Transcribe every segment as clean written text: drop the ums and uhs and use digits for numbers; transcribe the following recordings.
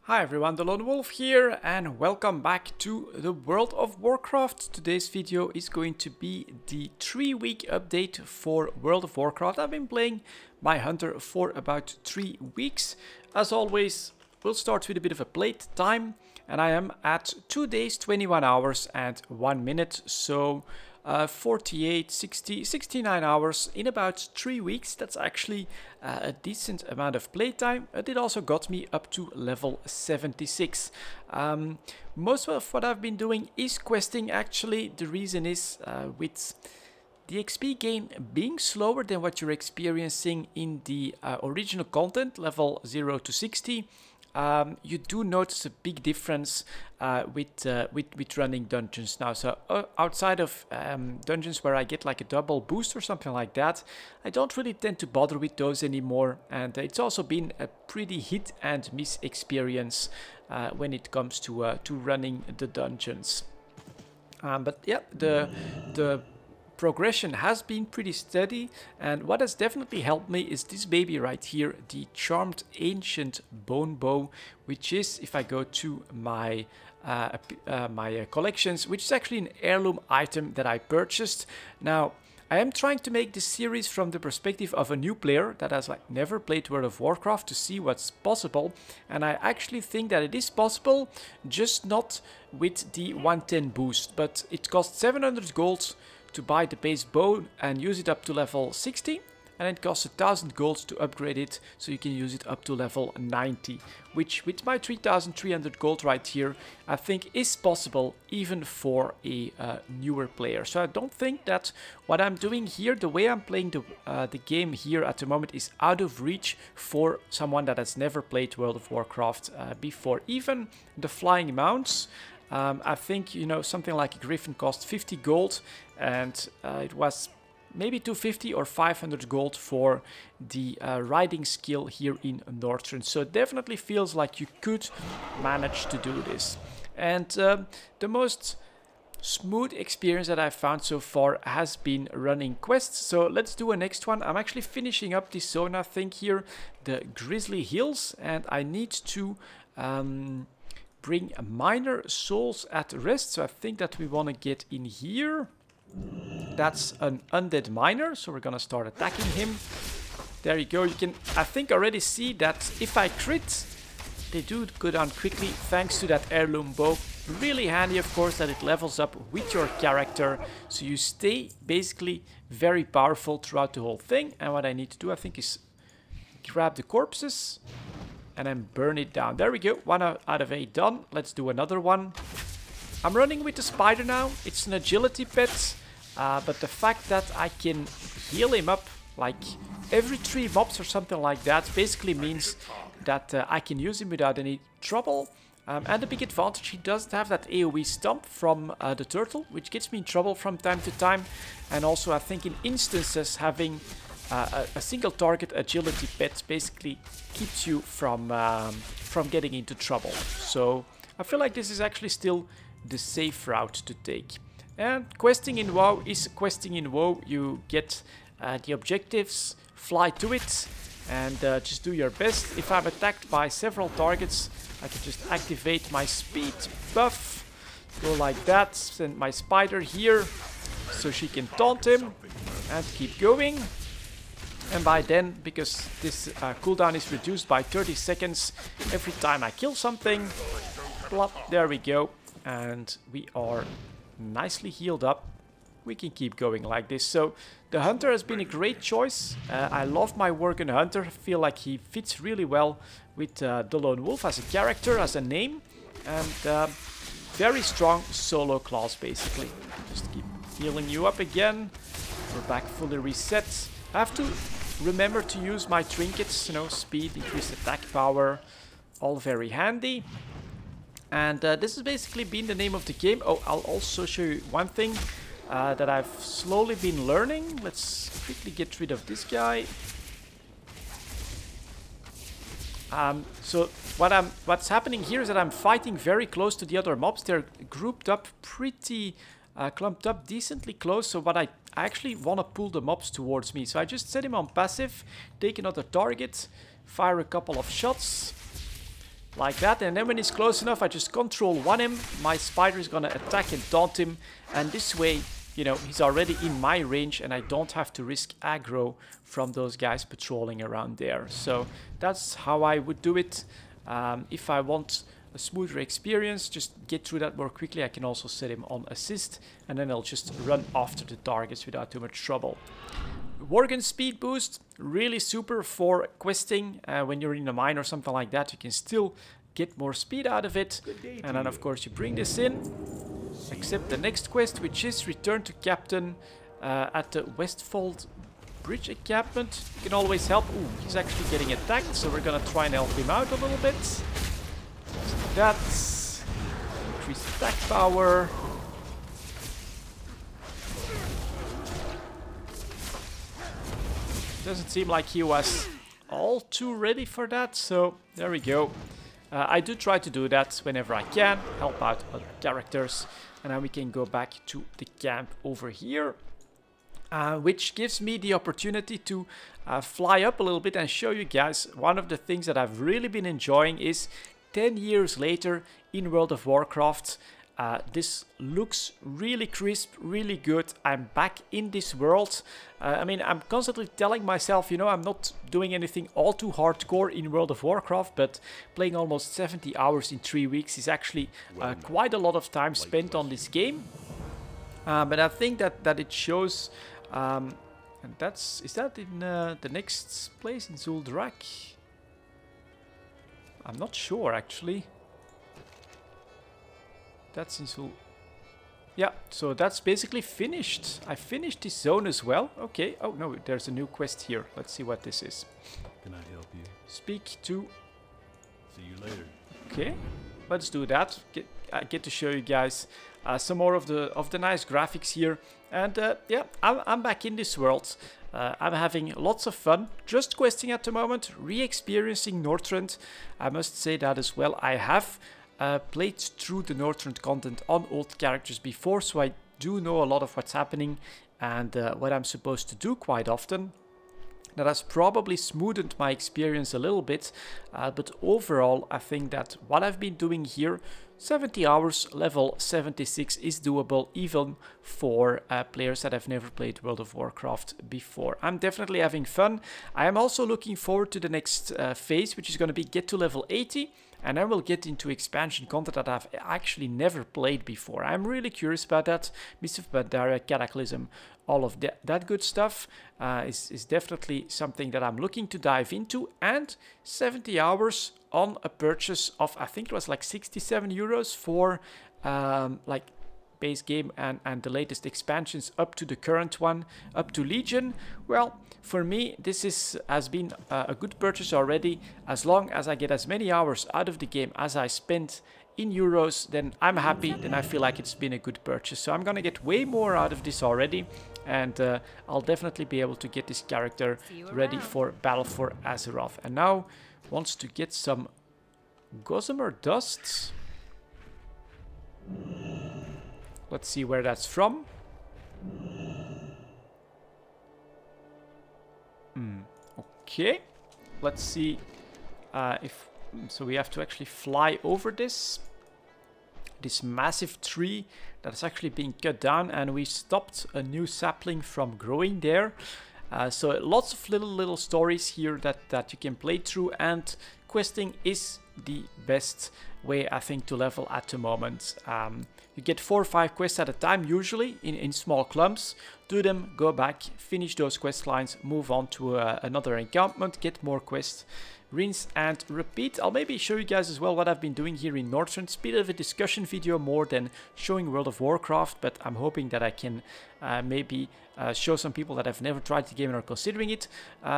Hi everyone, delonewolf here and welcome back to the World of Warcraft. Today's video is going to be the 3-week update for World of Warcraft. I've been playing my hunter for about 3 weeks. As always, we'll start with a bit of a plate time and I am at 2 days, 21 hours and 1 minute. So 48, 60, 69 hours in about 3 weeks. That's actually a decent amount of playtime. It also got me up to level 76. Most of what I've been doing is questing actually. The reason is with the XP gain being slower than what you're experiencing in the original content, level 0 to 60. You do notice a big difference with running dungeons now. So outside of dungeons where I get like a double boost or something like that, I don't really tend to bother with those anymore. And it's also been a pretty hit and miss experience when it comes to running the dungeons. But yeah, the progression has been pretty steady, and what has definitely helped me is this baby right here, the Charmed Ancient Bone Bow, which is, if I go to my collections, which is actually an heirloom item that I purchased. Now, I am trying to make this series from the perspective of a new player that has like never played World of Warcraft to see what's possible, and I actually think that it is possible, just not with the 110 boost, but it costs 700 gold to buy the base bow and use it up to level 60, and it costs 1000 gold to upgrade it so you can use it up to level 90, which with my 3300 gold right here I think is possible even for a newer player. So I don't think that what I'm doing here, the way I'm playing the game here at the moment, is out of reach for someone that has never played World of Warcraft before. Even the flying mounts, I think, you know, something like a griffin cost 50 gold, and it was maybe 250 or 500 gold for the riding skill here in Northrend. So it definitely feels like you could manage to do this. And the most smooth experience that I've found so far has been running quests. So let's do a next one. I'm actually finishing up this zone, I think, here, the Grizzly Hills, and I need to bring miner souls at rest. So I think that we want to get in here. That's an Undead Miner, so we're gonna start attacking him. There you go. You can, I think, already see that if I crit, they do go down quickly thanks to that heirloom bow. Really handy, of course, that it levels up with your character, so you stay basically very powerful throughout the whole thing. And what I need to do, I think, is grab the corpses and then burn it down. There we go. 1 out of 8 done. Let's do another one. I'm running with the spider now. It's an agility pet, but the fact that I can heal him up like every 3 mobs or something like that basically means that I can use him without any trouble. And the big advantage, he doesn't have that AoE stomp from the turtle, which gets me in trouble from time to time. And also I think in instances having a single target agility pet basically keeps you from getting into trouble. So I feel like this is actually still the safe route to take. And questing in WoW is questing in WoW. You get the objectives, fly to it, and just do your best. If I'm attacked by several targets, I can just activate my speed buff, go like that, send my spider here so she can taunt him and keep going. And by then, because this cooldown is reduced by 30 seconds every time I kill something, plop, there we go. And we are nicely healed up. We can keep going like this. So the hunter has been a great choice. I love my Worgen hunter. I feel like he fits really well with delonewolf as a character, as a name, and very strong solo class basically. Just keep healing you up again. We're back fully reset. I have to remember to use my trinkets, you know, speed, increased attack power, all very handy. And this has basically been the name of the game. Oh, I'll also show you one thing that I've slowly been learning. Let's quickly get rid of this guy. So what's happening here is that I'm fighting very close to the other mobs. They're grouped up pretty clumped up decently close. So what I actually want to pull the mobs towards me. So I just set him on passive, take another target, fire a couple of shots. like that, and then when he's close enough, I just control 1 him. My spider is gonna attack and taunt him, and this way, you know, he's already in my range and I don't have to risk aggro from those guys patrolling around there. So that's how I would do it. If I want a smoother experience, just get through that more quickly, I can also set him on assist, and then I'll just run after the targets without too much trouble. Worgen speed boost, really super for questing. When you're in a mine or something like that, you can still get more speed out of it. And then of course you bring this in, accept the next quest, which is return to captain at the Westfold Bridge encampment. You can always help. Ooh, he's actually getting attacked, so we're gonna try and help him out a little bit. Just like that. Increase attack power. Doesn't seem like he was all too ready for that, so there we go. I do try to do that whenever I can, help out other characters, and then we can go back to the camp over here, which gives me the opportunity to fly up a little bit and show you guys one of the things that I've really been enjoying is 10 years later in World of Warcraft. This looks really crisp, really good. I'm back in this world. I mean, I'm constantly telling myself, you know, I'm not doing anything all too hardcore in World of Warcraft, but playing almost 70 hours in 3 weeks is actually quite a lot of time spent on this game. But I think that it shows, and is that in the next place in Zuldrak? I'm not sure actually. That's in Zul. Yeah, so that's basically finished. I finished this zone as well. Okay. Oh no, there's a new quest here. Let's see what this is. Can I help you? Speak to. See you later. Okay, let's do that. I get to show you guys some more of the nice graphics here. And yeah, I'm back in this world. I'm having lots of fun, just questing at the moment, re-experiencing Northrend. I must say that as well. I have played through the Northrend content on old characters before, so I do know a lot of what's happening and what I'm supposed to do quite often. That has probably smoothened my experience a little bit, but overall I think that what I've been doing here, 70 hours, level 76 is doable even for players that have never played World of Warcraft before. I'm definitely having fun. I am also looking forward to the next phase, which is going to be get to level 80. And then we'll get into expansion content that I've actually never played before. I'm really curious about that. Mists of Pandaria, Cataclysm, all of that good stuff is definitely something that I'm looking to dive into. And 70 hours on a purchase of, I think it was like 67 euros for like base game and the latest expansions up to the current one, up to Legion. Well, for me, this has been a good purchase already. As long as I get as many hours out of the game as I spent in euros, then I'm happy. Then I feel like it's been a good purchase. So I'm gonna get way more out of this already. And I'll definitely be able to get this character ready for Battle for Azeroth. And now, wants to get some Gossamer Dust. Let's see where that's from. Okay, let's see if so we have to actually fly over this massive tree that's actually being cut down, and we stopped a new sapling from growing there. So lots of little stories here that you can play through, and questing is the best way I think to level at the moment. You get 4 or 5 quests at a time, usually in small clumps. Do them, go back, finish those quest lines, move on to another encampment, get more quests, rinse and repeat. I'll maybe show you guys as well what I've been doing here in Northrend. It's a bit of a discussion video more than showing World of Warcraft, but I'm hoping that I can maybe show some people that have never tried the game and are considering it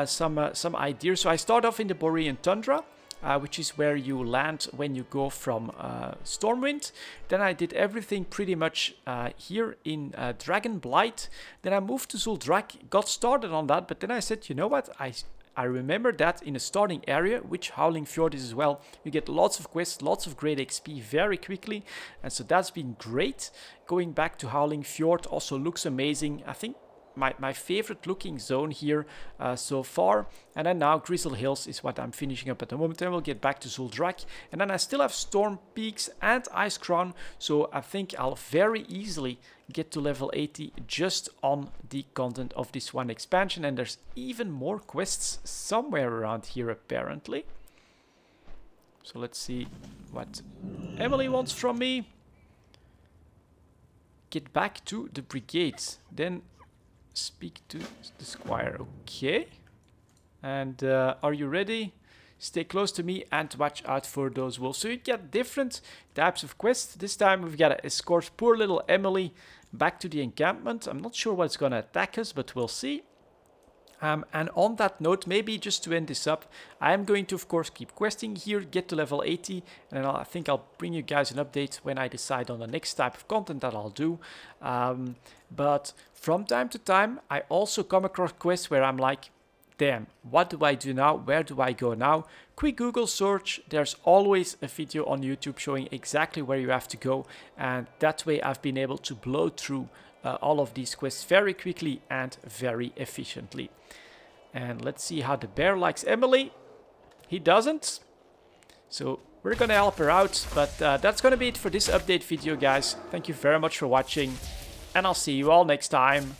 some ideas. So I start off in the Borean Tundra, which is where you land when you go from Stormwind. Then I did everything pretty much here in Dragon Blight. Then I moved to Zuldrak, got started on that, but then I said, you know what, I remember that in a starting area, which Howling Fjord is as well, you get lots of quests, lots of great XP very quickly, and so that's been great. Going back to Howling Fjord also looks amazing. I think my favorite looking zone here so far. And then now Grizzle Hills is what I'm finishing up at the moment. Then we'll get back to Zuldrak. And then I still have Storm Peaks and Ice Crown. So I think I'll very easily get to level 80 just on the content of this one expansion. And there's even more quests somewhere around here apparently. So let's see what Emily wants from me. Get back to the brigade. Then speak to the squire. Okay. And are you ready? Stay close to me and watch out for those wolves. So you get different types of quests. This time we've got to escort poor little Emily back to the encampment. I'm not sure what's going to attack us, but we'll see. And on that note, maybe just to end this up, I'm going to, of course, keep questing here, get to level 80, and then I think I'll bring you guys an update when I decide on the next type of content that I'll do. But from time to time, I also come across quests where I'm like, damn, what do I do now? Where do I go now? Quick Google search. There's always a video on YouTube showing exactly where you have to go. And that way I've been able to blow through all of these quests very quickly and very efficiently. And let's see how the bear likes Emily. He doesn't. So we're gonna help her out. But that's gonna be it for this update video, guys. Thank you very much for watching. And I'll see you all next time.